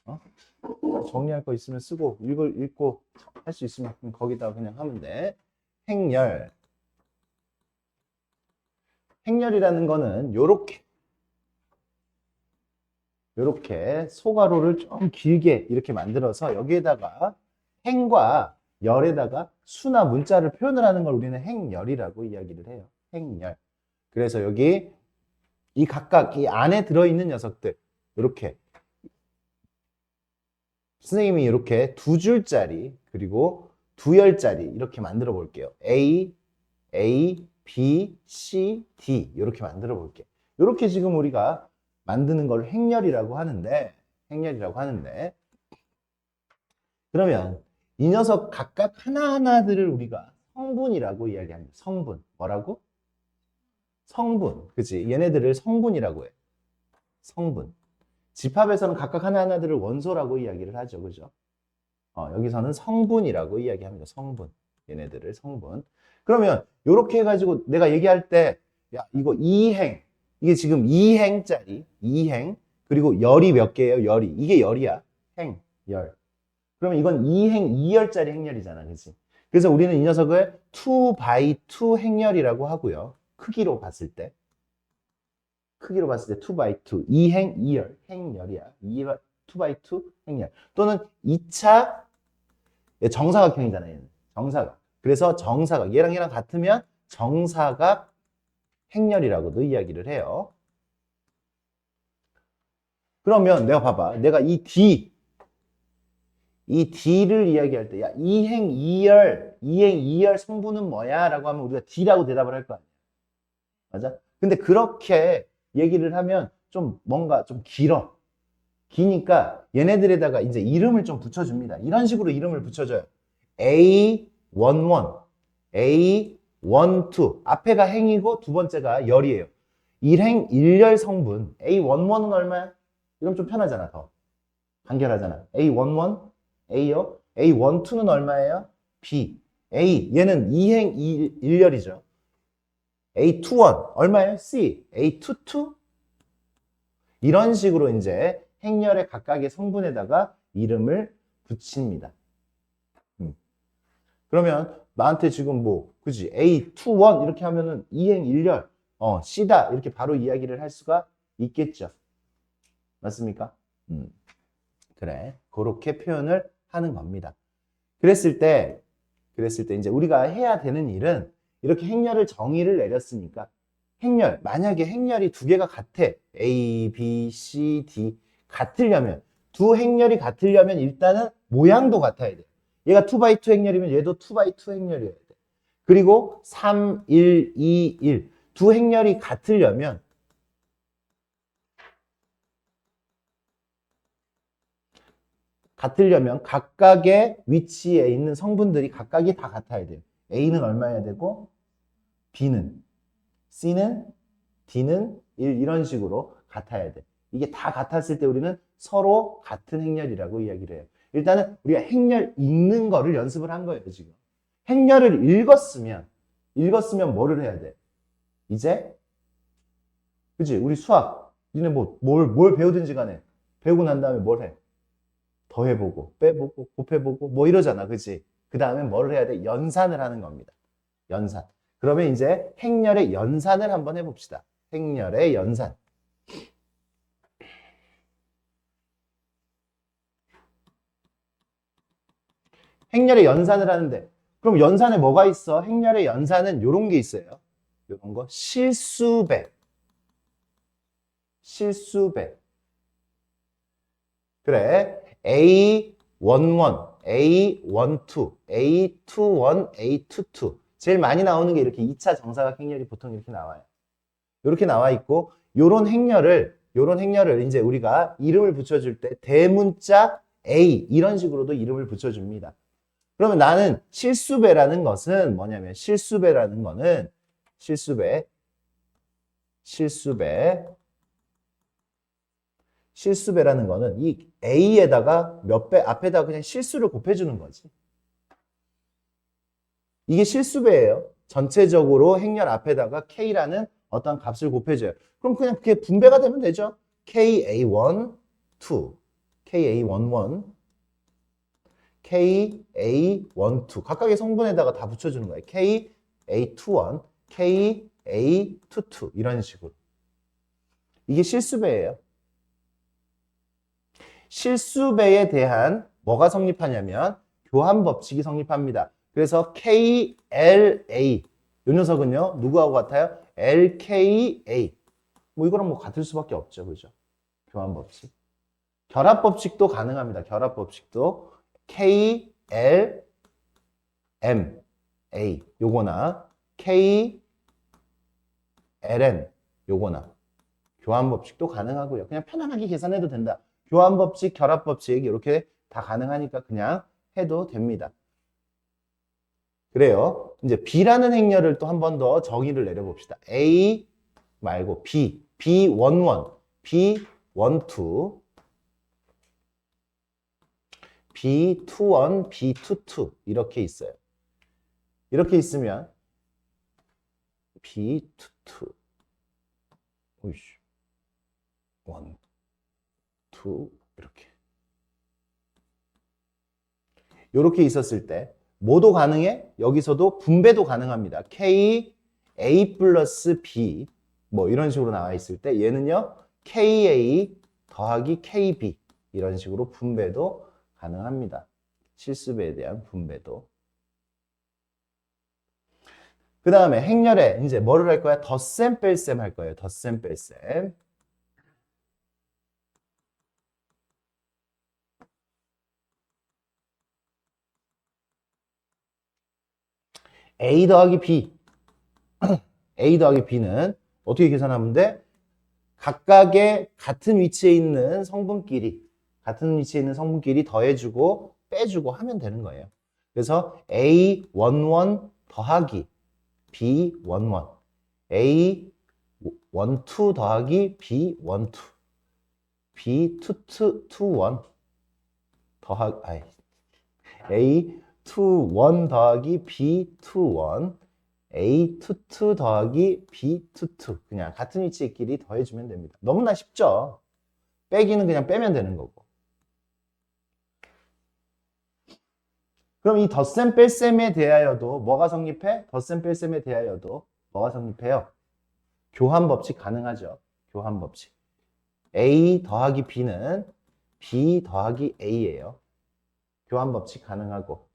어? 정리할 거 있으면 쓰고 읽고 할 수 있으면 거기다 그냥 하면 돼. 행렬. 행렬이라는 거는 요렇게 소가로를 좀 길게 이렇게 만들어서 여기에다가 행과 열에다가 수나 문자를 표현을 하는 걸 우리는 행열이라고 이야기를 해요. 행열. 그래서 여기 이 각각 이 안에 들어있는 녀석들 이렇게 선생님이 이렇게 두 줄짜리 그리고 두 열짜리 이렇게 만들어 볼게요. A, B, C, D 이렇게 만들어 볼게요. 이렇게 지금 우리가 만드는 걸 행렬이라고 하는데 그러면 이 녀석 각각 하나하나들을 우리가 성분이라고 이야기합니다. 성분. 뭐라고? 성분. 그치? 얘네들을 성분이라고 해. 성분. 집합에서는 각각 하나하나들을 원소라고 이야기를 하죠. 그죠? 여기서는 성분이라고 이야기합니다. 성분. 얘네들을 성분. 그러면 이렇게 해가지고 내가 얘기할 때 야, 이거 2행. 이게 지금 2행짜리 2행. 그리고 열이 몇 개예요? 열이. 이게 열이야. 행, 열. 그러면 이건 2행, 2열짜리 행렬이잖아. 그치? 그래서 우리는 이 녀석을 2x2 행렬이라고 하고요. 크기로 봤을 때 2x2, 2행, 2열, 행열이야. 2x2 행열. 또는 2차 정사각형이잖아요. 얘는. 정사각. 그래서 정사각. 얘랑 같으면 정사각 행렬이라고도 이야기를 해요. 그러면 내가 봐봐. 내가 이 D를 이야기할 때, 야, 2행 2열 성분은 뭐야? 라고 하면 우리가 D라고 대답을 할 거 아니야. 맞아? 근데 그렇게 얘기를 하면 좀 뭔가 좀 길어. 기니까 얘네들에다가 이제 이름을 좀 붙여줍니다. 이런 식으로 이름을 붙여줘요. A11, A12. 앞에가 행이고 두 번째가 열이에요. 1행 1열 성분. A11은 얼마야? 이러면 좀 편하잖아, 더. 간결하잖아. A11, A요. A12는 얼마예요? B. 얘는 2행 1열이죠. A21 얼마예요? C. A22 이런 식으로 이제 행렬의 각각의 성분에다가 이름을 붙입니다. 그러면 나한테 지금 뭐 그지 A21 이렇게 하면은 2행 1열 C다 이렇게 바로 이야기를 할 수가 있겠죠. 맞습니까? 그래. 그렇게 표현을 하는 겁니다. 그랬을 때 이제 우리가 해야 되는 일은 이렇게 행렬을 정의를 내렸으니까 만약에 행렬이 두 개가 같아. A, B, C, D 같으려면 두 행렬이 같으려면 일단은 모양도 같아야 돼. 얘가 2x2 행렬이면 얘도 2x2 행렬이어야 돼. 그리고 3, 1, 2, 1 두 행렬이 같으려면 각각의 위치에 있는 성분들이 각각이 다 같아야 돼요. A는 얼마여야 되고 B는 C는 D는 1 이런 식으로 같아야 돼. 이게 다 같았을 때 우리는 서로 같은 행렬이라고 이야기를 해요. 일단은 우리가 행렬 읽는 거를 연습을 한 거예요, 지금. 행렬을 읽었으면 뭐를 해야 돼? 이제 그치? 우리 수학 니네 뭘 배우든지 간에 배우고 난 다음에 뭘 해? 더해보고 빼보고 곱해보고 뭐 이러잖아, 그치? 그 다음에 뭐를 해야 돼? 연산을 하는 겁니다. 연산. 그러면 이제 행렬의 연산을 한번 해봅시다. 행렬의 연산. 행렬의 연산을 하는데 그럼 연산에 뭐가 있어? 행렬의 연산은 이런 게 있어요. 이런 거 실수배. 그래. A11, A12, A21, A22 제일 많이 나오는 게 이렇게 2차 정사각 행렬이 보통 이렇게 나와요. 이렇게 나와 있고 요런 행렬을 이제 우리가 이름을 붙여줄 때 대문자 A 이런 식으로도 이름을 붙여줍니다. 그러면 나는 실수배라는 것은 뭐냐면 실수배라는 거는 이 A에다가 몇 배 앞에다가 그냥 실수를 곱해주는 거지. 이게 실수배예요. 전체적으로 행렬 앞에다가 K라는 어떤 값을 곱해줘요. 그럼 그냥 그게 분배가 되면 되죠. KA1, 2, KA11, KA12 각각의 성분에다가 다 붙여주는 거예요. KA21, KA22 이런 식으로. 이게 실수배예요. 실수배에 대한 뭐가 성립하냐면 교환 법칙이 성립합니다. 그래서 KLA 이 녀석은요 누구하고 같아요? LKA 뭐 이거랑 뭐 같을 수밖에 없죠, 그죠? 교환 법칙. 결합 법칙도 가능합니다. 결합 법칙도 KLMA 요거나 KLN 요거나 교환 법칙도 가능하고요. 그냥 편안하게 계산해도 된다. 교환 법칙, 결합 법칙 이렇게 다 가능하니까 그냥 해도 됩니다. 그래요. 이제 B라는 행렬을 또 한 번 더 정의를 내려봅시다. A 말고 B, B11, B12, B21, B22 이렇게 있어요. 이렇게 있으면 B22 오이씨 1, 2 이렇게 있었을 때 뭐도 가능해? 여기서도 분배도 가능합니다. K, A 플러스 B 뭐 이런 식으로 나와 있을 때 얘는요 KA 더하기 KB 이런 식으로 분배도 가능합니다. 실수배에 대한 분배도. 그 다음에 행렬에 이제 뭐를 할 거야? 덧셈 뺄셈 할 거예요. 덧셈 뺄셈. A 더하기 B A 더하기 B는 어떻게 계산하면 돼? 각각의 같은 위치에 있는 성분끼리 더해주고 빼주고 하면 되는 거예요. 그래서 A11 더하기 B11 A12 더하기 B12 B21 더하기 A21 더하기 B21 A22 더하기 B22 그냥 같은 위치끼리 더해주면 됩니다. 너무나 쉽죠? 빼기는 그냥 빼면 되는 거고. 그럼 이 덧셈 뺄셈에 대하여도 뭐가 성립해? 덧셈 뺄셈에 대하여도 뭐가 성립해요? 교환 법칙 가능하죠. 교환 법칙. A 더하기 B는 B 더하기 A예요. 교환 법칙 가능하고.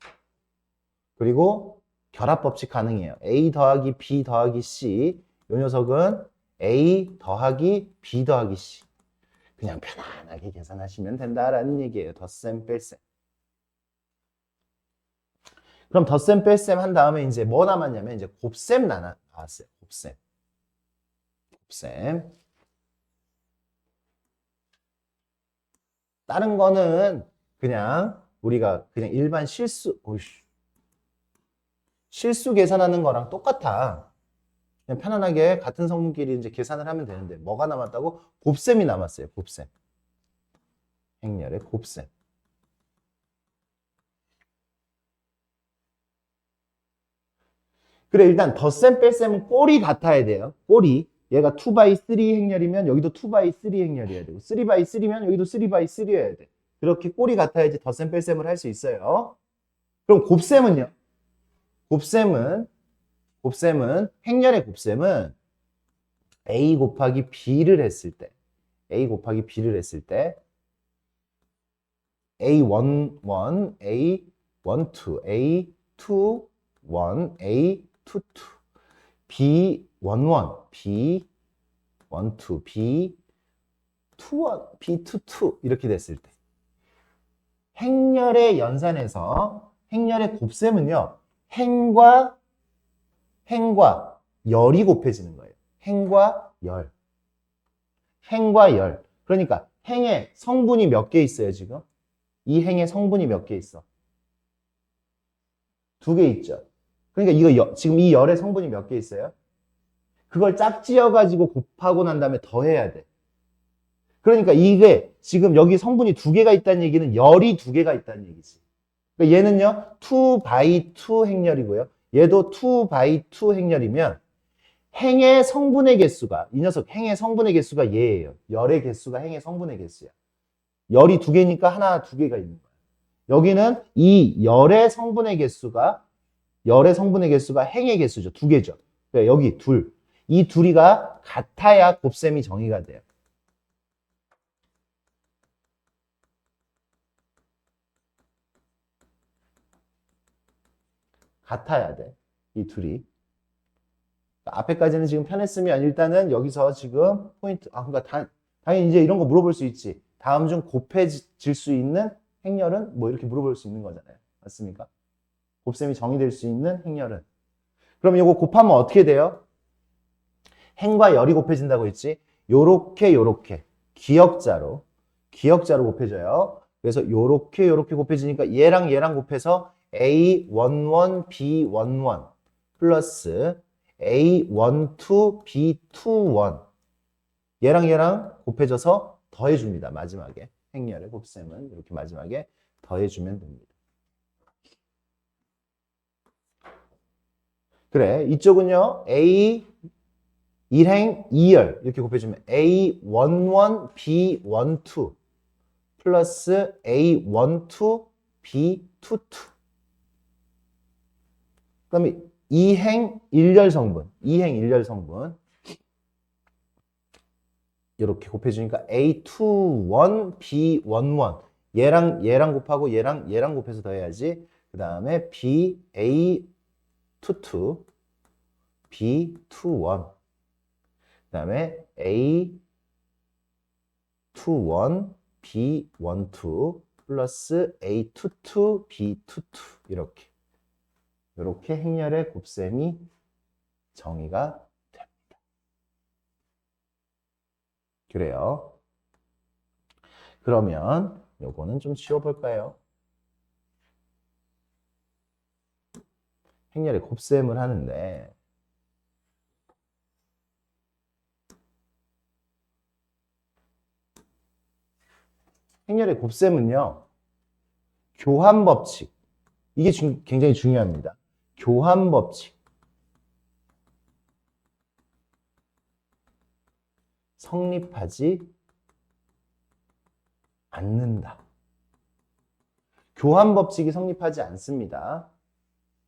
그리고 결합 법칙 가능해요. A 더하기 B 더하기 C 이 녀석은 A 더하기 B 더하기 C 그냥 편안하게 계산하시면 된다라는 얘기예요. 덧셈 뺄셈. 그럼 덧셈 뺄셈 한 다음에 이제 뭐 남았냐면 이제 곱셈 나왔어요. 곱셈. 다른 거는 그냥 우리가 그냥 일반 실수 계산하는 거랑 똑같아. 그냥 편안하게 같은 성분끼리 이제 계산을 하면 되는데 뭐가 남았다고? 곱셈이 남았어요. 곱셈. 행렬의 곱셈. 그래 일단 덧셈 뺄셈은 꼴이 같아야 돼요. 꼴이. 얘가 2x3 행렬이면 여기도 2x3 행렬이어야 되고 3x3면 여기도 3x3여야 돼. 그렇게 꼴이 같아야지 덧셈 뺄셈을 할 수 있어요. 그럼 곱셈은요? 곱셈은 행렬의 곱셈은 A 곱하기 B를 했을 때 A11, A11, A12, A21, A22, B11, B12, B21, B22 이렇게 됐을 때 행렬의 연산에서 행렬의 곱셈은요 행과 열이 곱해지는 거예요. 행과 열. 그러니까 행에 성분이 몇 개 있어요 지금? 이 행에 성분이 몇 개 있어? 2개 있죠. 그러니까 이거 지금 이 열의 성분이 몇 개 있어요? 그걸 짝지어가지고 곱하고 난 다음에 더해야 돼. 그러니까 이게 지금 여기 성분이 2개가 있다는 얘기는 열이 2개가 있다는 얘기지. 그러니까 얘는요 2x2 행렬이고요. 얘도 2x2 행렬이면 행의 성분의 개수가 이 녀석 행의 성분의 개수가 얘예요. 열의 개수가 행의 성분의 개수야. 열이 두 개니까 하나, 두 개가 있는 거야. 여기는 이 열의 성분의 개수가 행의 개수죠. 두 개죠. 그러니까 여기 둘. 이 둘이가 같아야 곱셈이 정의가 돼요. 같아야 돼. 이 둘이. 앞에까지는 지금 편했으면 일단은 여기서 지금 포인트, 그러니까 당연히 이제 이런 거 물어볼 수 있지. 다음 중 곱해질 수 있는 행렬은 뭐 이렇게 물어볼 수 있는 거잖아요. 맞습니까? 곱셈이 정의될 수 있는 행렬은. 그럼 이거 곱하면 어떻게 돼요? 행과 열이 곱해진다고 했지. 요렇게 기역자로 곱해져요. 그래서 요렇게 곱해지니까 얘랑 곱해서 A11, B11 플러스 A12, B21 얘랑 곱해져서 더해줍니다. 마지막에 행렬의 곱셈은 이렇게 마지막에 더해주면 됩니다. 그래, 이쪽은요 A 1행 2열 이렇게 곱해주면 A11, B12 플러스 A12, B22 그 다음에 2행 1열 성분 이렇게 곱해주니까 A21, B11 얘랑 곱하고 얘랑 곱해서 더해야지. 그 다음에 B, A22, B21 그 다음에 A21, B12 플러스 A22, B22 이렇게 행렬의 곱셈이 정의가 됩니다. 그래요. 그러면 요거는 좀 쉬워볼까요? 행렬의 곱셈을 하는데 행렬의 곱셈은요. 교환법칙. 이게 굉장히 중요합니다. 교환법칙. 성립하지 않는다. 교환법칙이 성립하지 않습니다.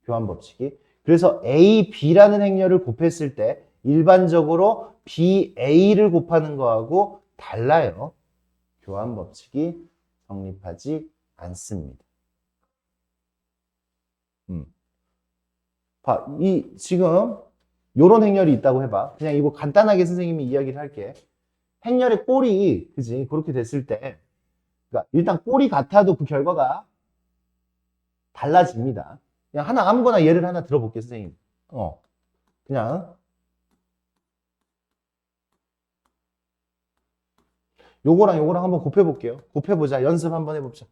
교환법칙이. 그래서 A, B라는 행렬을 곱했을 때 일반적으로 B, A를 곱하는 거하고 달라요. 교환법칙이 성립하지 않습니다. 봐, 지금 요런 행렬이 있다고 해봐. 그냥 이거 간단하게 선생님이 이야기를 할게. 행렬의 꼴이, 그지? 그렇게 됐을 때, 그러니까 일단 꼴이 같아도 그 결과가 달라집니다. 그냥 아무거나 예를 하나 들어볼게, 선생님. 그냥. 요거랑 한번 곱해볼게요. 곱해보자. 연습 한번 해봅시다.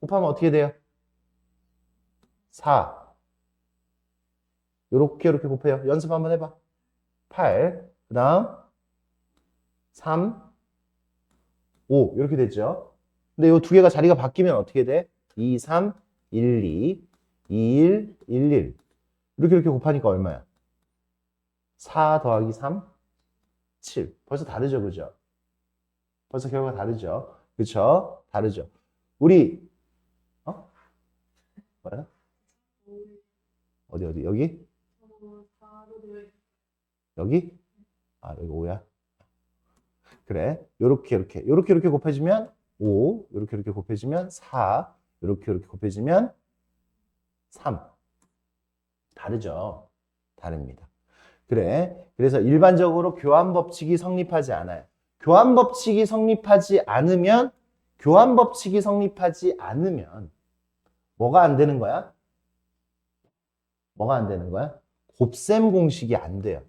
곱하면 어떻게 돼요? 4. 이렇게 곱해요. 연습 한번 해봐. 8. 그 다음 3, 5 이렇게 됐죠. 근데 이 두 개가 자리가 바뀌면 어떻게 돼? 2, 3, 1, 2, 2, 1, 1, 1 이렇게 곱하니까 얼마야? 4 더하기 3, 7 벌써 다르죠, 그죠? 벌써 결과가 다르죠. 그쵸? 다르죠. 우리 뭐야? 어디 여기? 여기? 여기 5야. 그래. 요렇게 곱해지면 5, 요렇게 곱해지면 4, 요렇게 곱해지면 3. 다르죠? 다릅니다. 그래. 그래서 일반적으로 교환법칙이 성립하지 않아요. 교환법칙이 성립하지 않으면 뭐가 안 되는 거야? 뭐가 안 되는 거야? 곱셈 공식이 안 돼요.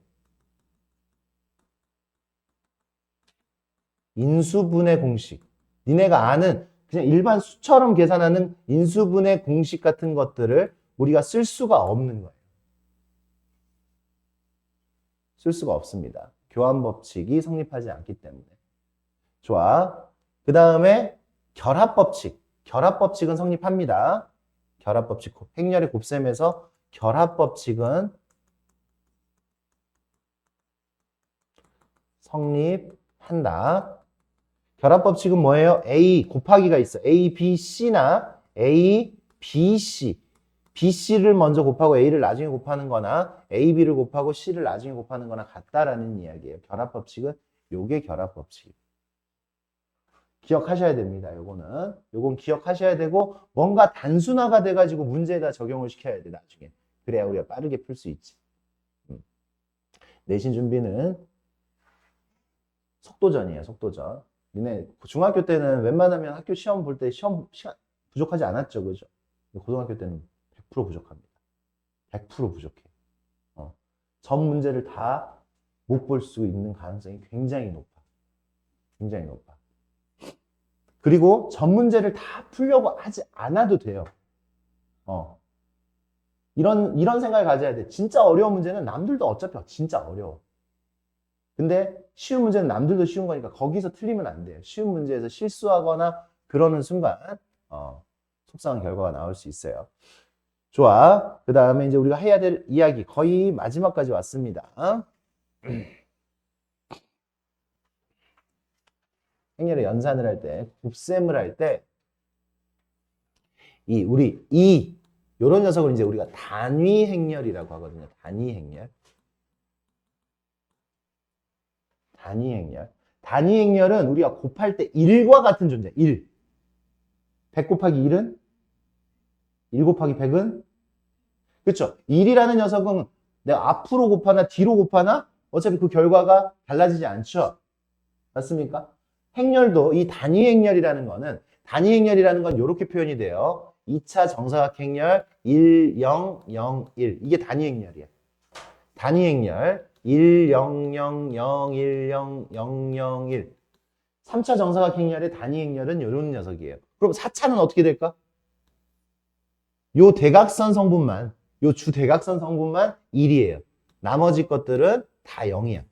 인수분해 공식. 니네가 아는 그냥 일반 수처럼 계산하는 인수분해 공식 같은 것들을 우리가 쓸 수가 없는 거예요. 쓸 수가 없습니다. 교환법칙이 성립하지 않기 때문에. 좋아. 그 다음에 결합법칙. 결합법칙은 성립합니다. 결합법칙. 행렬의 곱셈에서 결합법칙은 성립한다. 결합 법칙은 뭐예요? A 곱하기가 있어. A, B, C나 A, B, C. B, C를 먼저 곱하고 A를 나중에 곱하는 거나 A, B를 곱하고 C를 나중에 곱하는 거나 같다라는 이야기예요. 결합 법칙은 요게 결합 법칙. 기억하셔야 됩니다. 요건 기억하셔야 되고 뭔가 단순화가 돼가지고 문제에다 적용을 시켜야 돼 나중에. 그래야 우리가 빠르게 풀 수 있지. 내신 준비는 속도전이에요. 속도전. 니네 중학교 때는 웬만하면 학교 시험 볼 때 시험 시간 부족하지 않았죠, 그죠? 고등학교 때는 100% 부족합니다. 100% 부족해. 전 문제를 다 못 볼 수 있는 가능성이 굉장히 높아. 굉장히 높아. 그리고 전 문제를 다 풀려고 하지 않아도 돼요. 이런 생각을 가져야 돼. 진짜 어려운 문제는 남들도 어차피 진짜 어려워. 근데 쉬운 문제는 남들도 쉬운 거니까 거기서 틀리면 안 돼요. 쉬운 문제에서 실수하거나 그러는 순간 속상한 결과가 나올 수 있어요. 좋아. 그 다음에 이제 우리가 해야 될 이야기 거의 마지막까지 왔습니다. 행렬의 연산을 할 때, 곱셈을 할 때, 요런 녀석을 이제 우리가 단위 행렬이라고 하거든요. 단위 행렬. 단위 행렬. 단위 행렬은 우리가 곱할 때 1과 같은 존재. 1. 100 곱하기 1은? 1 곱하기 100은? 그렇죠. 1이라는 녀석은 내가 앞으로 곱하나 뒤로 곱하나 어차피 그 결과가 달라지지 않죠. 맞습니까? 행렬도 이 단위 행렬이라는 거는 이렇게 표현이 돼요. 2차 정사각 행렬 1, 0, 0, 1. 이게 단위 행렬이에요. 단위 행렬 1, 0, 0, 0, 1, 0, 0, 0, 1. 3차 정사각 행렬의 단위 행렬은 이런 녀석이에요. 그럼 4차는 어떻게 될까? 요 대각선 성분만, 요 주대각선 성분만 1이에요. 나머지 것들은 다 0이야.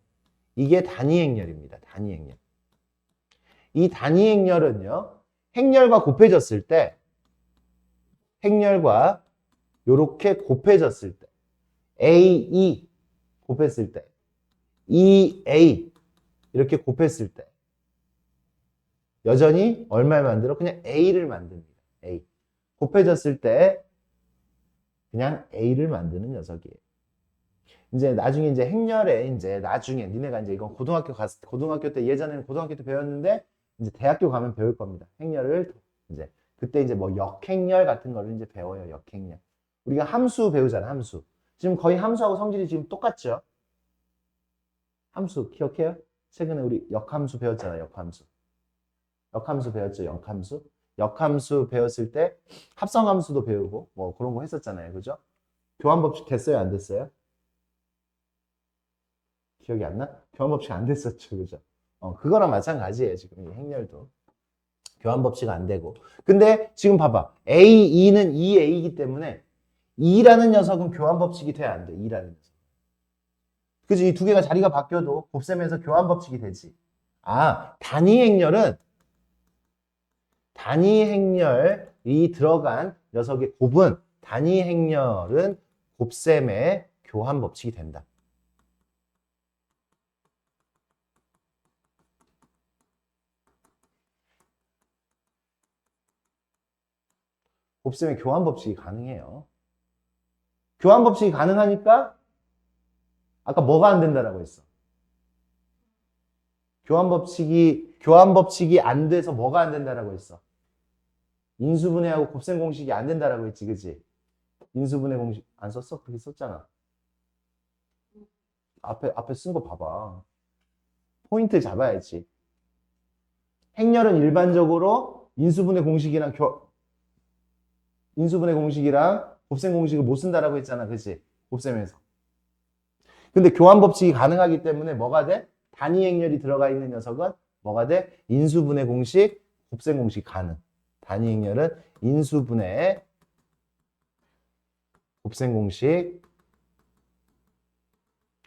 이게 단위 행렬입니다. 단위 행렬. 이 단위 행렬은요. 행렬과 곱해졌을 때 행렬과 요렇게 곱해졌을 때 A, 곱했을 때 EA 이렇게 곱했을 때 여전히 얼마를 만들어? 그냥 A를 만듭니다. A. 곱해졌을 때 그냥 A를 만드는 녀석이에요. 이제 나중에 이제 행렬에 이제 나중에 니네가 이제 이건 고등학교 때 예전에는 고등학교 때 배웠는데 이제 대학교 가면 배울 겁니다. 행렬을 이제 그때 이제 뭐 역행렬 같은 거를 이제 배워요. 역행렬. 우리가 함수 배우잖아. 함수. 지금 거의 함수하고 성질이 지금 똑같죠. 함수 기억해요? 최근에 우리 역함수 배웠잖아요. 역함수. 역함수 배웠죠. 역함수. 역함수 배웠을 때 합성함수도 배우고 뭐 그런 거 했었잖아요. 그죠? 교환법칙 됐어요? 안 됐어요? 기억이 안 나? 교환법칙 안 됐었죠. 그죠? 그거랑 마찬가지예요. 지금 이 행렬도. 교환법칙 안 되고. 근데 지금 봐봐. A, 2는 2A이기 때문에 2라는 녀석은 교환법칙이 돼야 안 돼. 2라는 녀석. 그지? 이 두 개가 자리가 바뀌어도 곱셈에서 교환법칙이 되지. 단위 행렬이 들어간 녀석의 곱은 단위 행렬은 곱셈의 교환법칙이 된다. 곱셈의 교환법칙이 가능해요. 교환법칙이 가능하니까 아까 뭐가 안 된다라고 했어? 교환법칙이 안 돼서 뭐가 안 된다라고 했어? 인수분해하고 곱셈 공식이 안 된다라고 했지, 그치? 인수분해 공식 안 썼어? 그렇게 썼잖아. 앞에 쓴 거 봐봐. 포인트 잡아야지. 행렬은 일반적으로 인수분해 공식이랑 곱셈 공식을 못 쓴다라고 했잖아, 그치? 곱셈에서. 근데 교환법칙이 가능하기 때문에 뭐가 돼? 단위 행렬이 들어가 있는 녀석은 뭐가 돼? 인수분해 공식, 곱셈 공식 가능. 단위 행렬은 인수분해, 곱셈 공식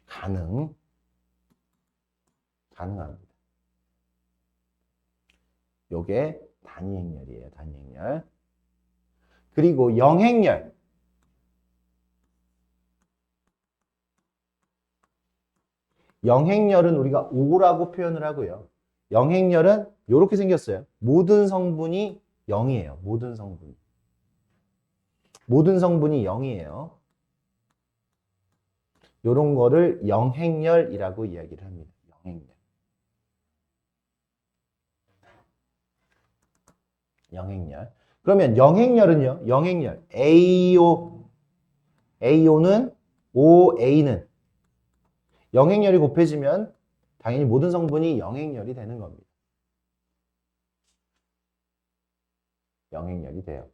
가능합니다. 요게 단위 행렬이에요. 단위 행렬. 그리고 영행렬. 영행렬은 우리가 O라고 표현을 하고요. 영행열은 이렇게 생겼어요. 모든 성분이 0이에요. 모든 성분이. 모든 성분이 0이에요. 이런 거를 영행열이라고 이야기를 합니다. 영행열. 영행열. 그러면 영행열은요. 영행열. AO는 OA는 영행열이 곱해지면 당연히 모든 성분이 영행열이 되는 겁니다. 영행열이 돼요.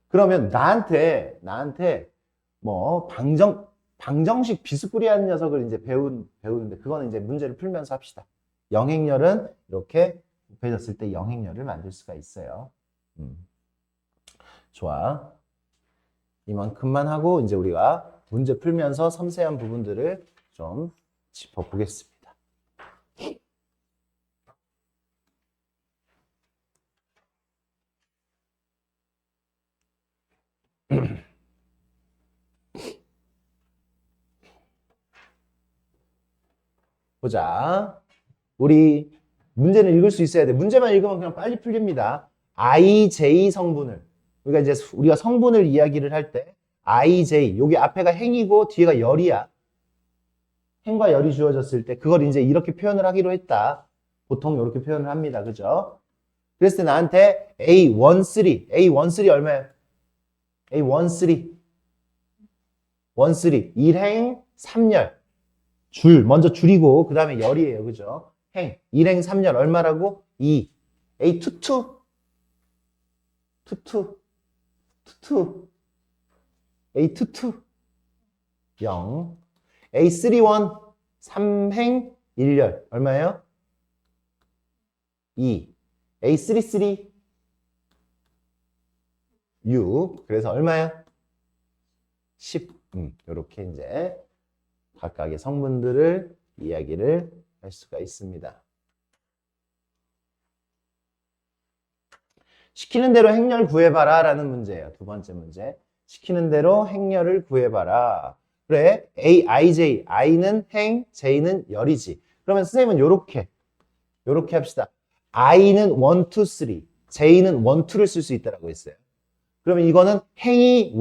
그러면 나한테 뭐 방정식 비스꾸리한 녀석을 이제 배우는데 그거는 이제 문제를 풀면서 합시다. 영행열은 이렇게 곱해졌을 때 영행열을 만들 수가 있어요. 좋아. 이만큼만 하고 이제 우리가 문제 풀면서 섬세한 부분들을 좀 짚어보겠습니다. 보자. 우리 문제는 읽을 수 있어야 돼. 문제만 읽으면 그냥 빨리 풀립니다. IJ 성분을 우리가 이제 우리가 성분을 이야기를 할 때 IJ 여기 앞에가 행이고 뒤에가 열이야. 행과 열이 주어졌을 때 그걸 이제 이렇게 표현을 하기로 했다. 보통 이렇게 표현을 합니다. 그죠? 그랬을 때 나한테 A13 얼마야? A13 일행 3열 먼저 줄이고 그 다음에 열이에요. 그죠? 행 일행 3열 얼마라고? 2 A22 A22 0 A31 3행 1열 얼마예요? 2 A33 6 그래서 얼마야? 10 이렇게 이제 각각의 성분들을 이야기를 할 수가 있습니다. 시키는 대로 행렬 구해봐라 라는 문제예요. 두 번째 문제. 시키는 대로 행렬을 구해봐라. 그래, IJ, I는 행, J는 열이지. 그러면 선생님은 요렇게 합시다. I는 1, 2, 3, J는 1, 2를 쓸 수 있다고 했어요. 그러면 이거는 행이 1, 2, 3,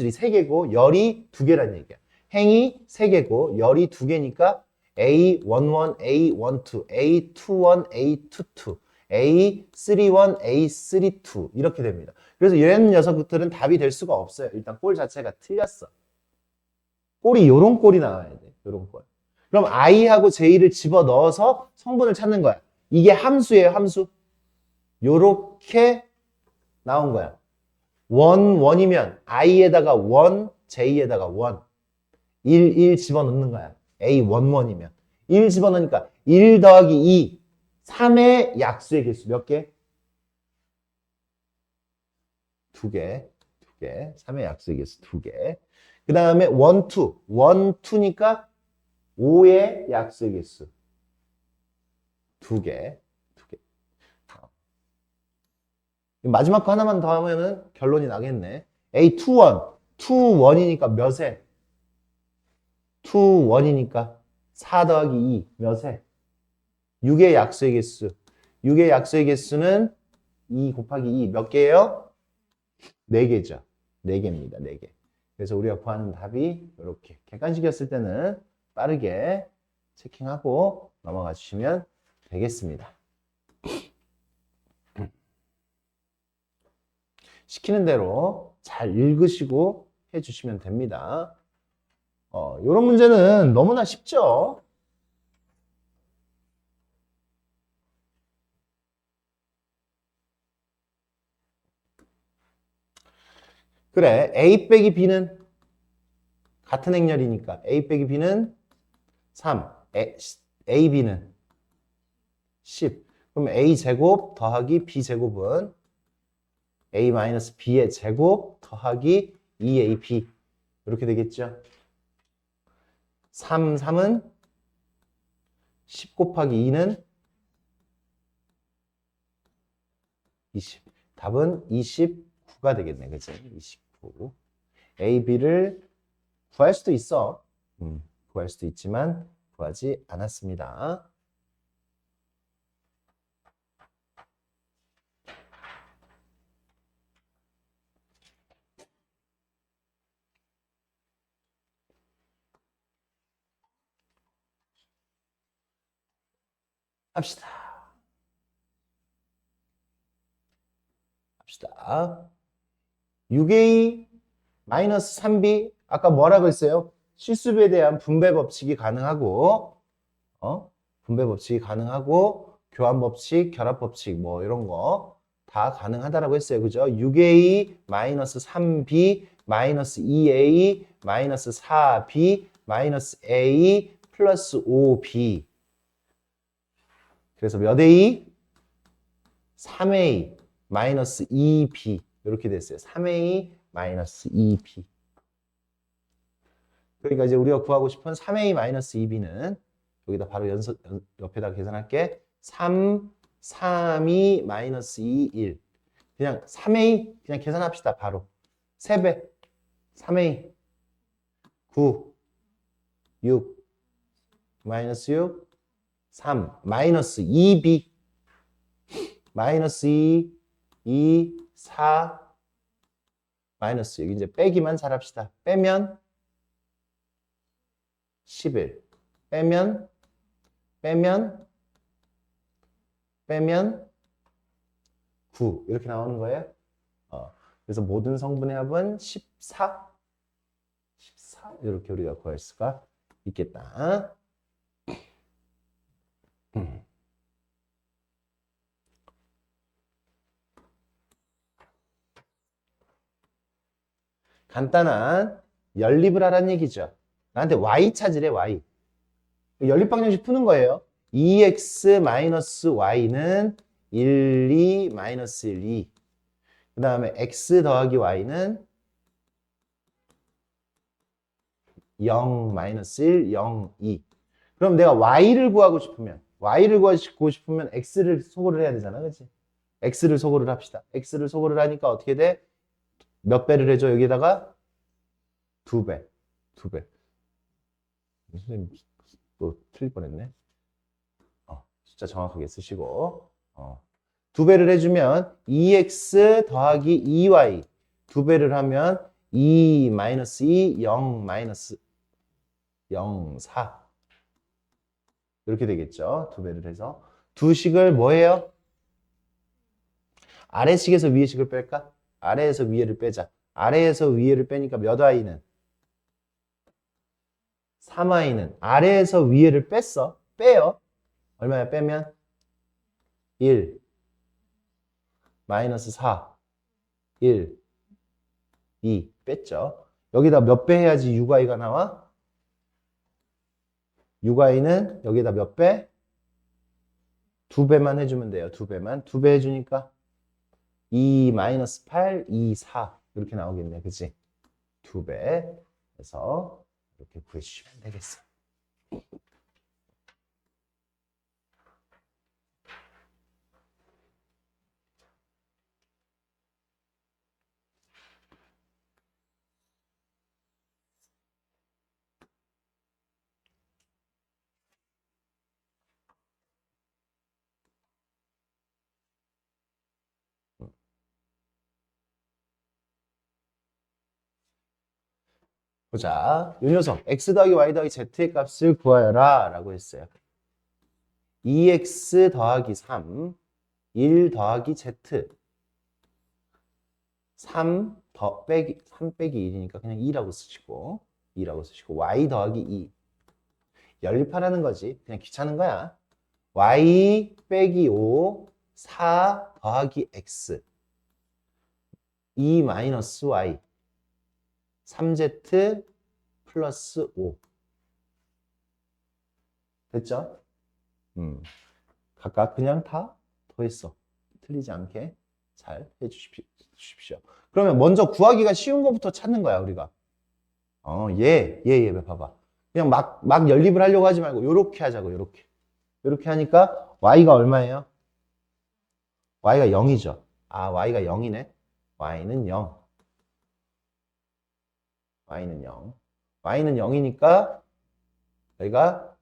3개고 열이 2개란 얘기야. 행이 3개고 열이 2개니까 A11, A12, A21, A22, A31, A32 이렇게 됩니다. 그래서 이런 녀석들은 답이 될 수가 없어요. 일단 꼴 자체가 틀렸어. 꼴이 요런 꼴이 나와야 돼. 요런 꼴. 그럼 I하고 J를 집어넣어서 성분을 찾는 거야. 이게 함수예요, 함수. 요렇게 나온 거야. 1이면 I에다가 1, J에다가 1. 1 집어넣는 거야. A11이면. 1 집어넣으니까 1 더하기 2. 3의 약수의 개수 몇 개? 2개. 3의 약수의 개수 2개. 그 다음에 1, 2. 1, 2니까 5의 약수의 개수 2개. 마지막 거 하나만 더 하면은 결론이 나겠네. A21. 21이니까 몇 회? 21이니까 4 더하기 2 몇 회? 6의 약수의 개수. 6의 약수의 개수는 2 곱하기 2 몇 개예요? 4개죠. 4개입니다. 4개. 그래서 우리가 구하는 답이 이렇게 객관식이었을 때는 빠르게 체킹하고 넘어가 주시면 되겠습니다. 시키는 대로 잘 읽으시고 해주시면 됩니다. 이런 문제는 너무나 쉽죠? 그래, A 빼기 B는 같은 행렬이니까 A 빼기 B는 3, AB는 10. 그럼 A 제곱 더하기 B 제곱은 A-B의 제곱 더하기 2AB 이렇게 되겠죠. 3은 10 곱하기 2는 20. 답은 29가 되겠네. 그치? 29. A, B를 구할 수도 있어. 구할 수도 있지만 구하지 않았습니다. 합시다. 합시다. 6a 마이너스 3b 아까 뭐라고 했어요? 실수배에 대한 분배 법칙이 가능하고 분배 법칙이 가능하고 교환 법칙, 결합 법칙 뭐 이런 거 다 가능하다라고 했어요. 그죠? 6a 마이너스 3b 마이너스 2a 마이너스 4b 마이너스 a 플러스 5b 그래서 몇 a? 3a 마이너스 2b 이렇게 됐어요. 3a 마이너스 2b 그러니까 이제 우리가 구하고 싶은 3a 마이너스 2b는 여기다 바로 옆에다 계산할게. 3, 3이 마이너스 2, 1. 그냥 3a 그냥 계산합시다. 바로. 3배. 3a. 9, 6, 마이너스 6, 3, 마이너스 2b. 마이너스 2, 2, 4, 마이너스 6. 이제 빼기만 잘합시다. 빼면 11. 빼면 9 이렇게 나오는 거예요. 그래서 모든 성분의 합은 14 이렇게 우리가 구할 수가 있겠다. 간단한 연립을 하라는 얘기죠. 나한테 y 찾으래. y 연립방정식 푸는 거예요. 2x-y는 1, 2, 마이너스 1, 2. 그 다음에 x 더하기 y는 0, 마이너스 1, 0, 2. 그럼 내가 y를 구하고 싶으면 x를 소거를 해야 되잖아. 그치? x를 소거를 합시다. x를 소거를 하니까 어떻게 돼? 몇 배를 해줘? 여기다가 2배. 2배. 선생님 또 틀릴 뻔했네. 숫자 정확하게 쓰시고 2배를 해주면 2x 더하기 2y 2배를 하면 2 마이너스 2 0 마이너스 0 4 이렇게 되겠죠. 2배를 해서 두 식을 뭐예요? 아래식에서 위에식을 뺄까? 아래에서 위에를 빼자. 아래에서 위에를 빼니까 몇 y는? 3y는 아래에서 위에를 뺐어. 빼요. 얼마야? 빼면 1 마이너스 4 1 2 뺐죠. 여기다 몇 배 해야지 6y가 나와? 6y는 여기다 몇 배? 2배만 해주면 돼요. 2배만. 2배 해주니까 2 마이너스 8 2 4 이렇게 나오겠네. 그치? 2배 그래서 이렇게 구해주시면 되겠어. 보자. 이 녀석 x 더하기 y 더하기 z의 값을 구하여라 라고 했어요. 2x 더하기 3 1 더하기 z 3 빼기 1이니까 그냥 2라고 쓰시고 y 더하기 2 연립하라는 거지. 그냥 귀찮은 거야. y 빼기 5 4 더하기 x 2 마이너스 y 3z 플러스 5 됐죠? 각각 그냥 다 더했어. 틀리지 않게 잘 해주십시오. 그러면 먼저 구하기가 쉬운 것부터 찾는 거야 우리가. 얘 봐봐. 그냥 막 연립을 하려고 하지 말고 요렇게 하자고. 요렇게 하니까 y가 얼마예요? y가 0이죠. y가 0이네. y는 0. y는 0. y는 0이니까 여기가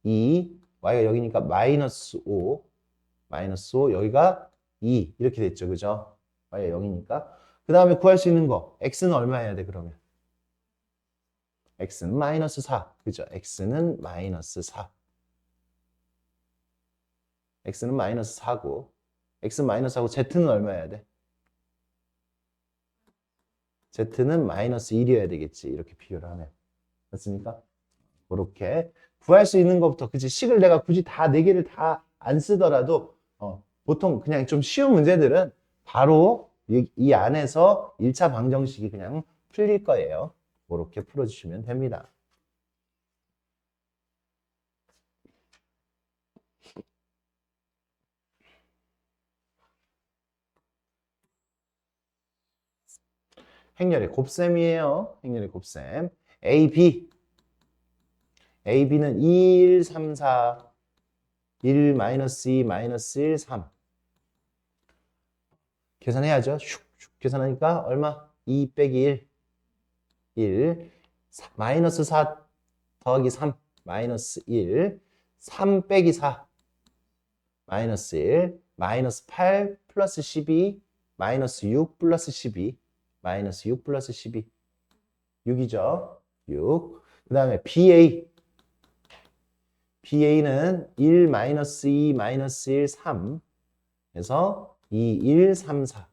2, y가 0이니까 마이너스 5, 여기가 2 이렇게 됐죠. 그죠? y가 0이니까. 그 다음에 구할 수 있는 거 x는 얼마 해야 돼 그러면? x는 마이너스 4. 그죠? x는 마이너스 4. x는 마이너스 4고 x는 마이너스 4고 z는 얼마여야 돼? z는 마이너스 1이어야 되겠지. 이렇게 비교를 하면. 맞습니까? 그렇게 구할 수 있는 것부터 그치 식을 내가 굳이 다 4개를 다 안 쓰더라도 보통 그냥 좀 쉬운 문제들은 바로 이 안에서 1차 방정식이 그냥 풀릴 거예요. 그렇게 풀어주시면 됩니다. 행렬의 곱셈이에요. 행렬의 곱셈. A, B. A, B는 1, 3, 4, 1, 마이너스 2, 마이너스 1, 3. 계산해야죠. 슉슉 계산하니까 얼마? 2 빼기 1. 1. 마이너스 4 더하기 3. 마이너스 1. 3 빼기 4. 마이너스 1. 마이너스 8 플러스 12. 마이너스 6 플러스 12. 마이너스 6 플러스 12. 6이죠. 6. 그 다음에 BA. BA는 1, 마이너스 2, 마이너스 1, 3 해서 2, 1, 3, 4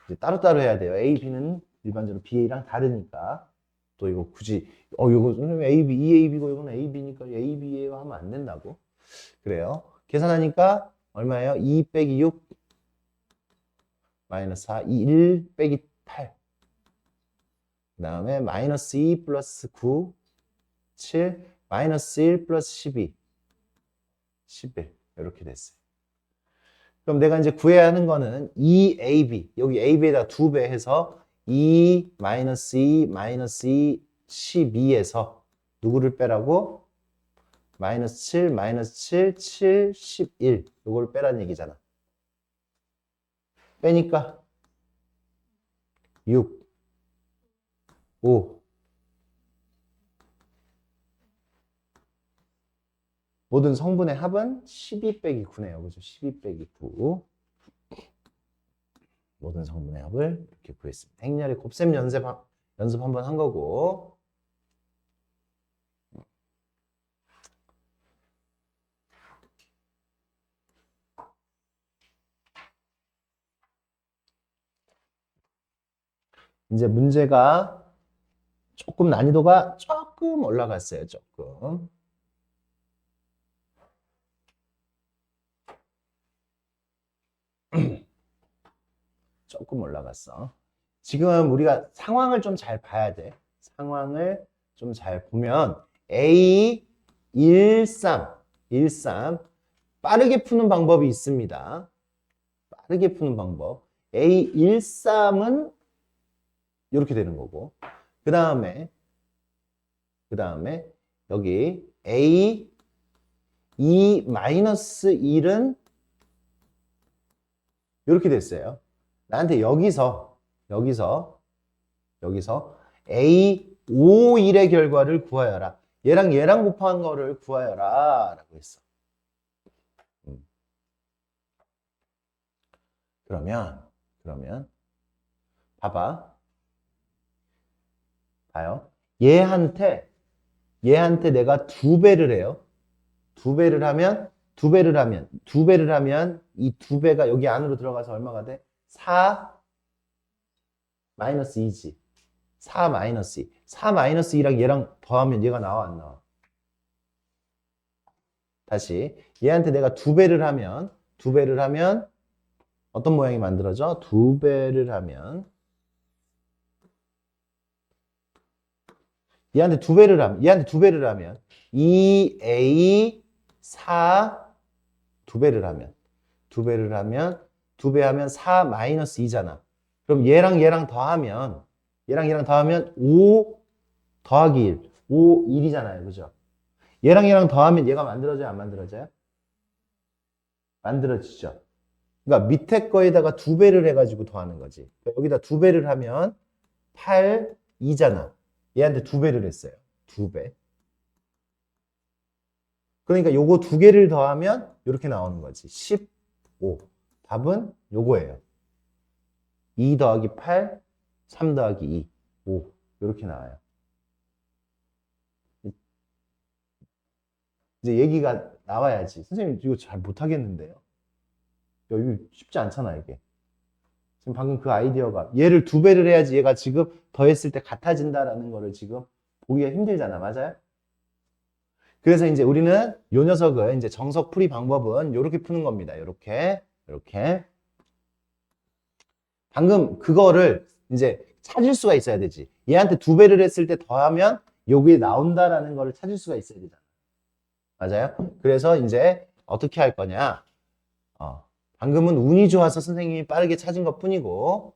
이제 따로따로 해야 돼요. A, B는 일반적으로 BA랑 다르니까 또 이거 굳이 이거 선생님 AB, EAB고 이거는 AB니까 ABA와 하면 안 된다고 그래요. 계산하니까 얼마예요? 2 빼기 6 마이너스 4, 1 빼기 8 그 다음에 마이너스 2 플러스 9 7 마이너스 1 플러스 12 11 이렇게 됐어요. 그럼 내가 이제 구해야 하는 거는 2AB 여기 AB에다 2배 해서 2 마이너스 2 마이너스 2 12에서 누구를 빼라고? 마이너스 7 마이너스 7 7 11 이걸 빼라는 얘기잖아. 빼니까 6 5 모든 성분의 합은 12 빼기 9네요. 그죠? 12 빼기 9. 모든 성분의 합을 이렇게 구했습니다. 행렬의 곱셈 연습 한번 한 거고. 이제 문제가 조금 난이도가 조금 올라갔어요. 조금. 조금 올라갔어. 지금 우리가 상황을 좀 잘 봐야 돼. 상황을 좀 잘 보면 A 13 빠르게 푸는 방법이 있습니다. 빠르게 푸는 방법. A 13은 이렇게 되는 거고. 그 다음에 여기 A 2-1은 이렇게 됐어요. 나한테 여기서 A 5, 1의 결과를 구하여라. 얘랑 곱한 거를 구하여라 라고 했어. 그러면 봐요. 얘한테 내가 2배를 해요. 2배를 하면 이 2배가 여기 안으로 들어가서 얼마가 돼? 4 마이너스 2지. 4 마이너스 2. 4 마이너스 2랑 얘랑 더하면 얘가 나와 안 나와? 다시 얘한테 내가 2배를 하면 어떤 모양이 만들어져? 2배를 하면 얘한테 2배를 하면 2A 4 2배를 하면 2배하면 4 마이너스 2잖아. 그럼 얘랑 더하면 5 더하기 1 5 1이잖아요. 그죠? 얘랑 더하면 얘가 만들어져요? 안 만들어져요? 만들어지죠. 그러니까 밑에 거에다가 2배를 해가지고 더하는 거지. 여기다 2배를 하면 8 2잖아. 얘한테 2배를 했어요. 2배. 그러니까 요거 2개를 더하면 이렇게 나오는 거지. 15. 답은 요거예요. 2 더하기 8, 3 더하기 2, 5. 이렇게 나와요. 이제 얘기가 나와야지. 선생님 이거 잘 못하겠는데요. 야, 이거 쉽지 않잖아 이게. 지금 방금 그 아이디어가 얘를 2배를 해야지 얘가 지금 더했을 때 같아진다라는 거를 지금 보기가 힘들잖아. 맞아요? 그래서 이제 우리는 요 녀석을 이제 정석 풀이 방법은 이렇게 푸는 겁니다. 이렇게. 방금 그거를 이제 찾을 수가 있어야 되지. 얘한테 2배를 했을 때 더하면 여기에 나온다라는 거를 찾을 수가 있어야 되잖아. 맞아요? 그래서 이제 어떻게 할 거냐? 방금은 운이 좋아서 선생님이 빠르게 찾은 것 뿐이고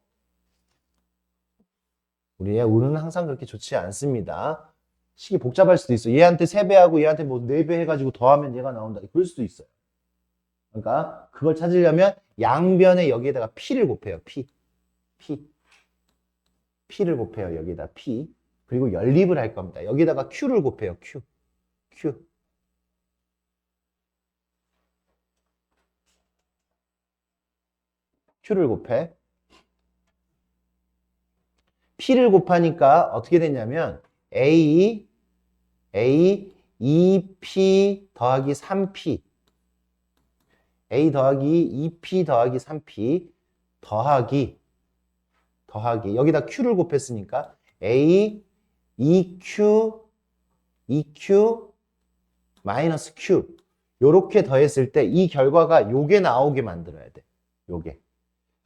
우리의 운은 항상 그렇게 좋지 않습니다. 식이 복잡할 수도 있어. 얘한테 3배하고 얘한테 뭐 4배 해가지고 더하면 얘가 나온다. 그럴 수도 있어요. 그러니까 그걸 찾으려면 양변에 여기에다가 p를 곱해요. p를 곱해요. 여기다 p. 그리고 연립을 할 겁니다. 여기다가 q를 곱해요. q. q를 곱해. p를 곱하니까 어떻게 되냐면 a 2p 더하기 3p a 더하기 2p 더하기 3p 더하기 여기다 q를 곱했으니까 a 2q 마이너스 q 요렇게 더했을 때 이 결과가 요게 나오게 만들어야 돼. 요게.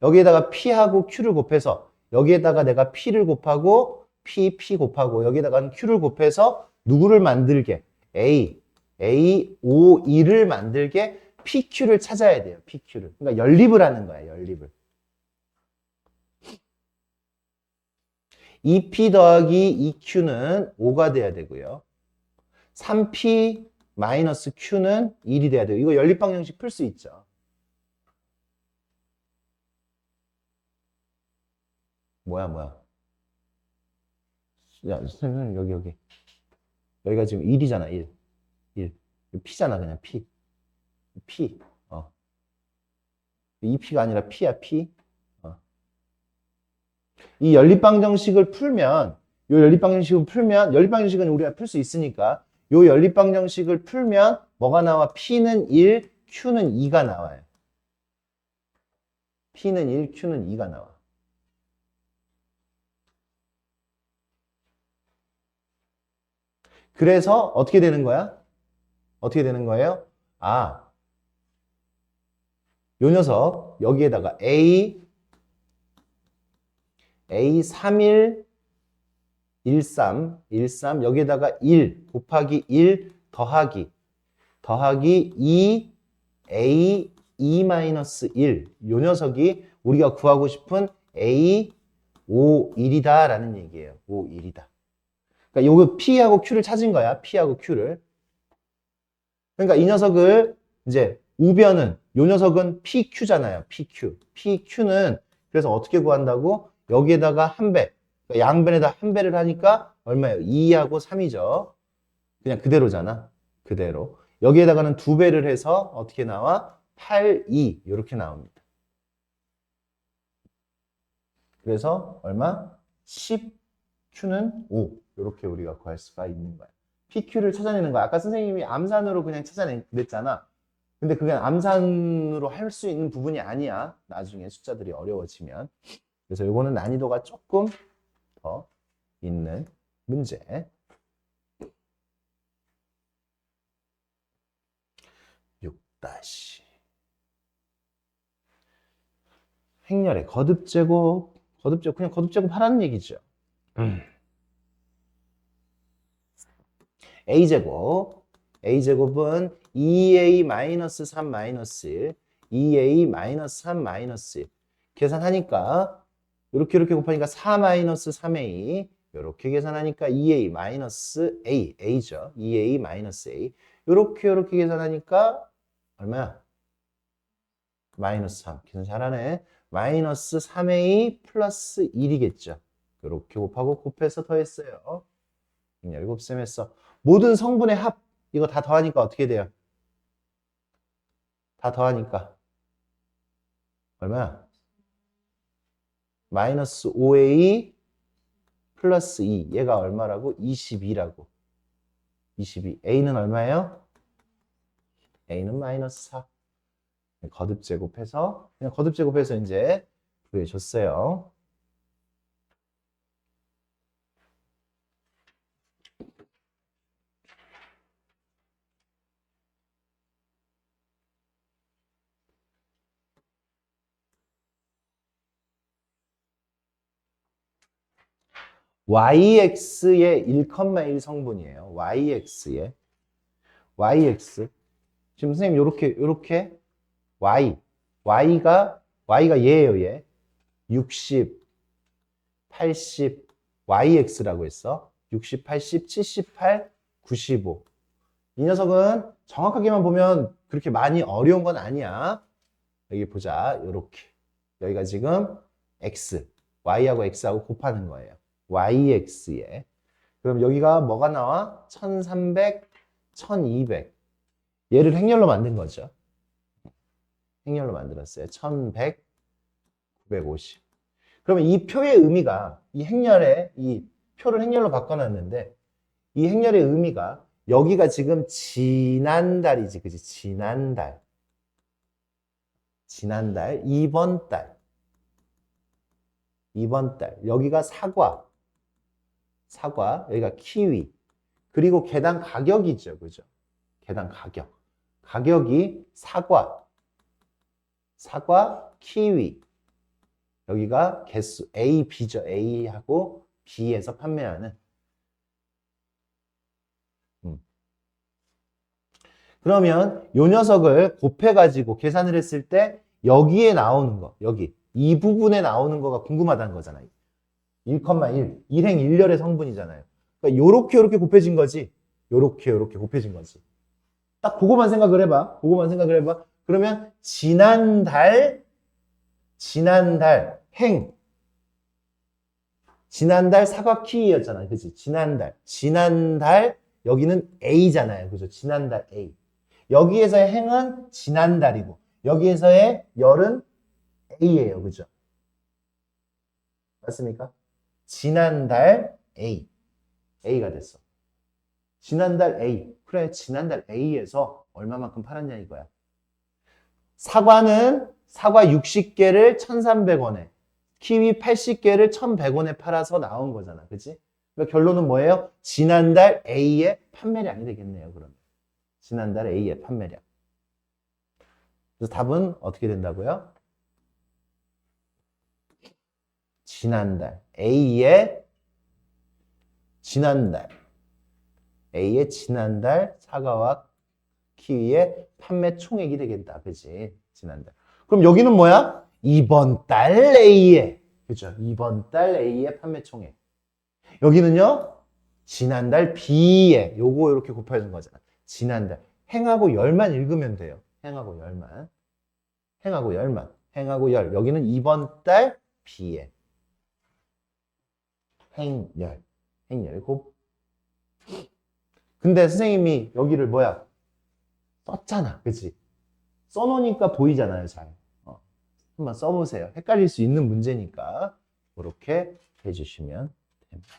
여기에다가 p하고 q를 곱해서 여기에다가 내가 p를 곱하고 p 곱하고 여기에다가 q를 곱해서 누구를 만들게? a 5, 2를 만들게 pq를 찾아야 돼요. pq를. 그러니까 연립을 하는 거야. 연립을. 2p 더하기 2q는 5가 돼야 되고요. 3p 마이너스 q는 1이 돼야 돼요. 이거 연립방정식 풀 수 있죠. 뭐야. 야, 선생님, 여기. 여기가 지금 1이잖아, 1. p잖아, 그냥 p. 어. 2p가 아니라 p야, p. 이 연립방정식을 풀면, 연립방정식은 우리가 풀 수 있으니까, 요 연립방정식을 풀면 뭐가 나와? p는 1, q는 2가 나와요. p는 1, q는 2가 나와. 그래서 어떻게 되는 거야? 어떻게 되는 거예요? 요 녀석 여기에다가 A 31 13 여기에다가 1 곱하기 1 더하기 2 A 2-1 요 녀석이 우리가 구하고 싶은 A 5 1이다 라는 얘기예요. 5 1이다. 그러니까 요거 P하고 Q를 찾은 거야. P하고 Q를. 그러니까 이 녀석을 이제 우변은 요 녀석은 PQ잖아요. PQ는 그래서 어떻게 구한다고? 여기에다가 한 배. 그러니까 양변에다 한 배를 하니까 얼마예요? 2하고 3이죠. 그냥 그대로잖아. 그대로. 여기에다가는 2배를 해서 어떻게 나와? 8, 2 이렇게 나옵니다. 그래서 얼마? 10Q는 5 이렇게 우리가 구할 수가 있는 거야. PQ를 찾아내는 거야. 아까 선생님이 암산으로 그냥 찾아냈잖아. 근데 그게 암산으로 할 수 있는 부분이 아니야. 나중에 숫자들이 어려워지면. 그래서 이거는 난이도가 조금 더 있는 문제. 6- 행렬의 거듭제곱 그냥 거듭제곱 하라는 얘기죠. A제곱은 2A-3-1 2A-3-1 계산하니까 이렇게 곱하니까 4-3A 이렇게 계산하니까 2A-A A죠. 2A-A 이렇게 계산하니까 얼마야? -3 계산 잘하네. 마이너스 3A 플러스 1이겠죠. 이렇게 곱해서 더했어요. 7셈 했어. 모든 성분의 합 이거 다 더하니까 어떻게 돼요? 다 더하니까 얼마야? 마이너스 5A 플러스 2 얘가 얼마라고? 22라고. 22. A는 얼마예요? a는 마이너스 4. 거듭 제곱해서 그냥 거듭 제곱해서 이제 구해줬어요. yx의 1,1 성분이에요. yx의 yx 지금 선생님 요렇게 y가 얘예요. 얘 60, 80 yx라고 했어. 60, 80, 78, 95. 이 녀석은 정확하게만 보면 그렇게 많이 어려운 건 아니야. 여기 보자. 요렇게 여기가 지금 x y하고 x하고 곱하는 거예요. yx에. 그럼 여기가 뭐가 나와? 1300, 1200. 얘를 행렬로 만든 거죠. 행렬로 만들었어요. 1100, 950. 그러면 이 표의 의미가 이 행렬에 이 표를 행렬로 바꿔놨는데 이 행렬의 의미가 여기가 지금 지난달이지, 그지? 지난달. 이번 달. 여기가 사과, 여기가 키위. 그리고 개당 가격이죠, 그죠? 개당 가격. 가격이 사과, 키위. 여기가 개수 A, B죠. A하고 B에서 판매하는. 그러면 요 녀석을 곱해가지고 계산을 했을 때 여기에 나오는 거, 여기 이 부분에 나오는 거가 궁금하다는 거잖아요. 1,1, 일행 일렬의 성분이잖아요. 그러니까 요렇게 곱해진 거지. 요렇게 곱해진 거지. 딱 그거만 생각을 해봐. 그러면 지난달 사과 키위였잖아. 그치? 지난달 여기는 A잖아요. 그죠? 지난달 A. 여기에서의 행은 지난달이고 여기에서의 열은 A예요. 그죠? 맞습니까? 지난달 A가 됐어. 지난달 A. 그래, 지난달 A에서 얼마만큼 팔았냐 이거야. 사과 60개를 1,300원에, 키위 80개를 1,100원에 팔아서 나온 거잖아. 그치? 그러니까 결론은 뭐예요? 지난달 A의 판매량이 되겠네요. 그러면. 지난달 A의 판매량. 그래서 답은 어떻게 된다고요? 지난달 A의 사과와 키위의 판매 총액이 되겠다. 그치? 지난달. 그럼 여기는 뭐야? 이번 달 A의, 그죠? 이번 달 A의 판매 총액. 여기는요? 지난달 B의, 요거 이렇게 곱해주는 거잖아. 지난달. 행하고 열만 읽으면 돼요. 행하고 열. 여기는 이번 달 B의 행열. 근데 선생님이 여기를 뭐야? 썼잖아. 그치? 써놓으니까 보이잖아요. 잘. 한번 써보세요. 헷갈릴 수 있는 문제니까 이렇게 해주시면 됩니다.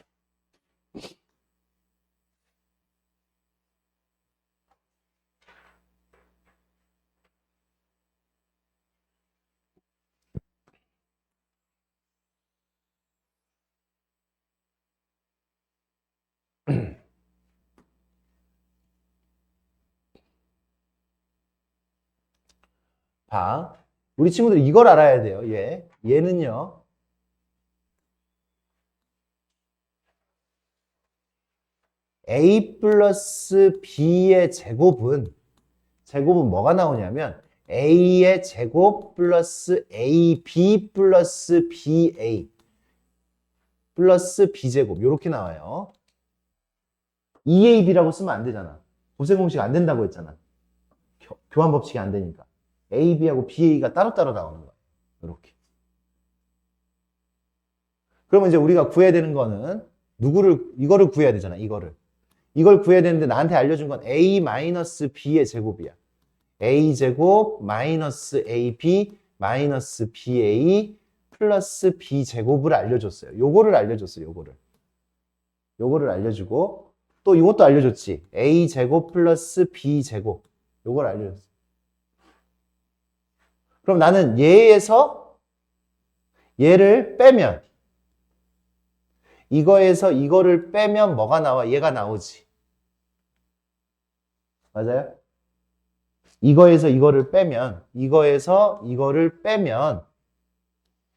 봐. 우리 친구들 이걸 알아야 돼요. 얘는요. A 플러스 B의 제곱은 뭐가 나오냐면 A의 제곱 플러스 AB 플러스 BA 플러스 B제곱 이렇게 나와요. EAB라고 쓰면 안 되잖아. 곱셈 공식 안 된다고 했잖아. 교환 법칙이 안 되니까. AB하고 BA가 따로따로 나오는 거야. 이렇게. 그러면 이제 우리가 구해야 되는 거는 이거를 구해야 되잖아. 이걸 구해야 되는데 나한테 알려준 건 A-B의 제곱이야. A제곱 마이너스 AB 마이너스 BA 플러스 B제곱을 알려줬어요. 요거를 알려주고 또 이것도 알려줬지. A제곱 플러스 B제곱 요걸 알려줬어. 그럼 나는 얘에서 얘를 빼면 이거에서 이거를 빼면 뭐가 나와? 얘가 나오지. 맞아요? 이거에서 이거를 빼면 이거에서 이거를 빼면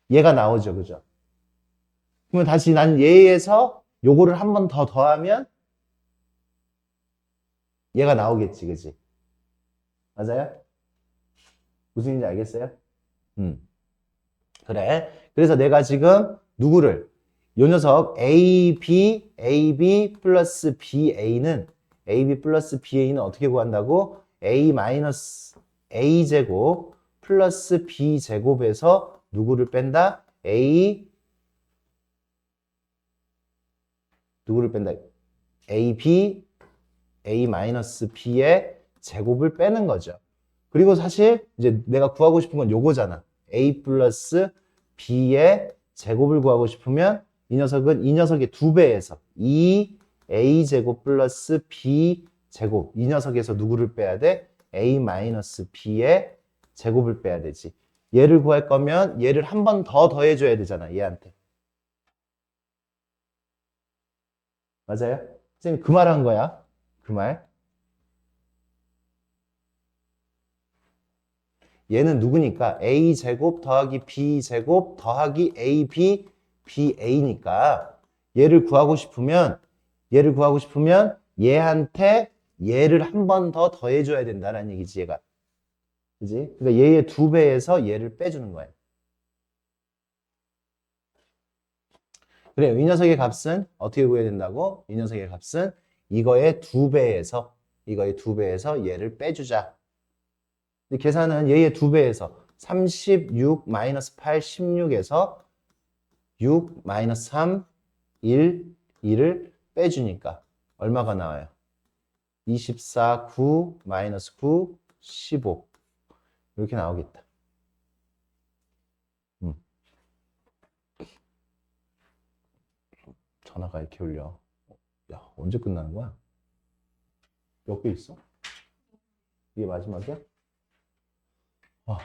얘가 나오죠. 그죠? 그러면 다시 난 얘에서 요거를 한 번 더 더하면 얘가 나오겠지. 그지? 맞아요? 무슨 일인지 알겠어요? 그래. 그래서 내가 지금 누구를 요 녀석 AB 플러스 BA는 AB 플러스 BA는 어떻게 구한다고? A 마이너스 A제곱 플러스 B제곱에서 누구를 뺀다? 누구를 뺀다? AB A 마이너스 B의 제곱을 빼는 거죠. 그리고 사실 이제 내가 구하고 싶은 건 요거잖아. A 플러스 B의 제곱을 구하고 싶으면 이 녀석은 이 녀석의 2배에서 2A 제곱 플러스 B 제곱 이 녀석에서 누구를 빼야 돼? A 마이너스 B의 제곱을 빼야 되지. 얘를 구할 거면 얘를 한 번 더 더해줘야 되잖아. 얘한테. 맞아요? 선생님 그 말 한 거야. 그 말. 얘는 누구니까? a제곱 더하기 b제곱 더하기 ab, ba니까 얘를 구하고 싶으면 얘한테 얘를 한 번 더 더해줘야 된다는 얘기지 얘가. 그지? 그러니까 얘의 2배에서 얘를 빼주는 거야. 그래, 이 녀석의 값은 어떻게 구해야 된다고? 이 녀석의 값은 이거의 두 배에서 얘를 빼주자. 계산은 얘의 2배에서 36 마이너스 8, 16에서 6 마이너스 3, 1, 2를 빼주니까 얼마가 나와요? 24, 9 마이너스 9, 15 이렇게 나오겠다. 전화가 이렇게 울려. 야, 언제 끝나는 거야? 몇 개 있어? 이게 마지막이야? 아.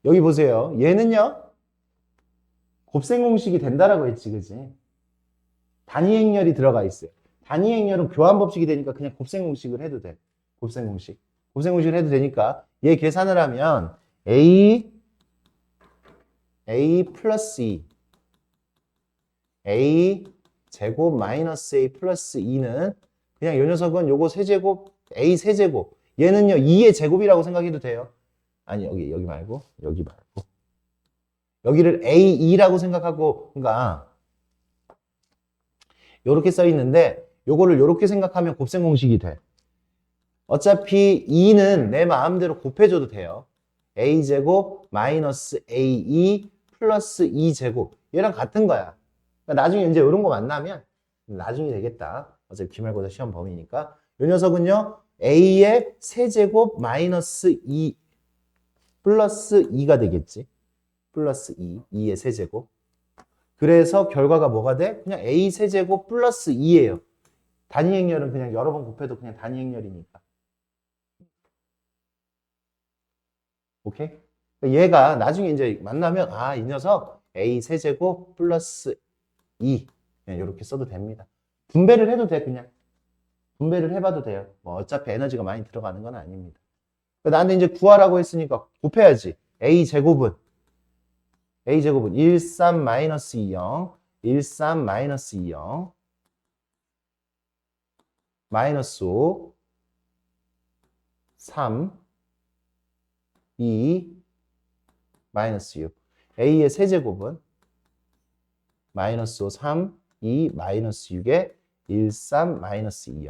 여기 보세요. 얘는요. 곱셈 공식이 된다라고 했지, 그지? 단위 행렬이 들어가 있어요. 단위 행렬은 교환 법칙이 되니까 그냥 곱셈 공식을 해도 돼. 곱셈 공식. 곱셈 공식을 해도 되니까 얘 계산을 하면 A 플러스 2 A 제곱 마이너스 A 플러스 2는 그냥 이 녀석은 요거 세제곱 A 세제곱 얘는요 2의 제곱이라고 생각해도 돼요. 아니 여기 말고 여기 말고 여기를 A2라고 생각하고 그러니까 요렇게 써 있는데 요거를 요렇게 생각하면 곱셈 공식이 돼. 어차피 2는 내 마음대로 곱해줘도 돼요. A제곱 마이너스 A2 플러스 2제곱 얘랑 같은 거야. 그러니까 나중에 이제 이런 거 만나면 나중에 되겠다. 어차피 기말고사 시험 범위니까 이 녀석은요 A의 세제곱 마이너스 2 플러스 2가 되겠지. 플러스 2의 세제곱. 그래서 결과가 뭐가 돼? 그냥 A 세제곱 플러스 2예요. 단위 행렬은 그냥 여러 번 곱해도 그냥 단위 행렬이니까. 오케이? 얘가 나중에 이제 만나면 이 녀석 A 세제곱 플러스 2 그냥 이렇게 써도 됩니다. 분배를 해도 돼 그냥. 분배를 해봐도 돼요. 뭐 어차피 에너지가 많이 들어가는 건 아닙니다. 나한테 이제 구하라고 했으니까 곱해야지. A제곱은 13 마이너스 20 13 마이너스 20 마이너스 5 3 2 마이너스 6 A의 세제곱은 마이너스 5 3 2 마이너스 6에 13 마이너스 20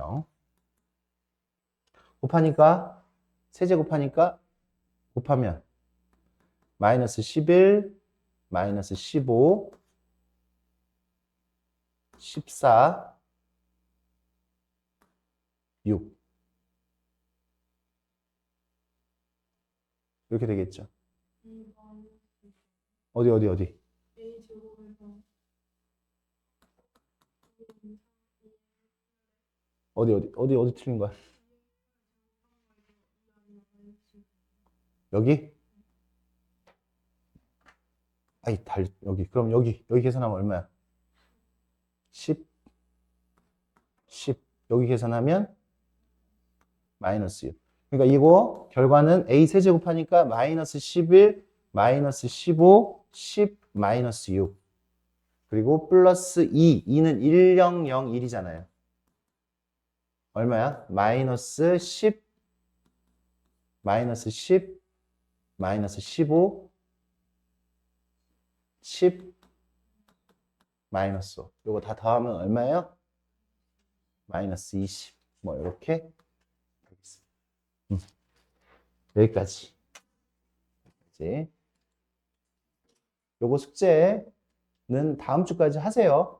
곱하니까 세제곱하니까 곱하면 마이너스 11 마이너스 15 14 6 이렇게 되겠죠. 어디? A제곱에서 어디 틀린 거야? 여기? 아이, 여기. 그럼 여기 계산하면 얼마야? 10, 10. 여기 계산하면 마이너스 6. 그러니까 이거 결과는 A 세제곱 하니까 마이너스 11, 마이너스 15, 10, 마이너스 6. 그리고 플러스 2. 2는 1, 0, 0, 1이잖아요. 얼마야? 마이너스 10, 마이너스 10, 마이너스 15, 10, 마이너스 5. 이거 다 더하면 얼마예요? 마이너스 20. 뭐 이렇게 되겠습니다. 여기까지. 요거 숙제는 다음 주까지 하세요.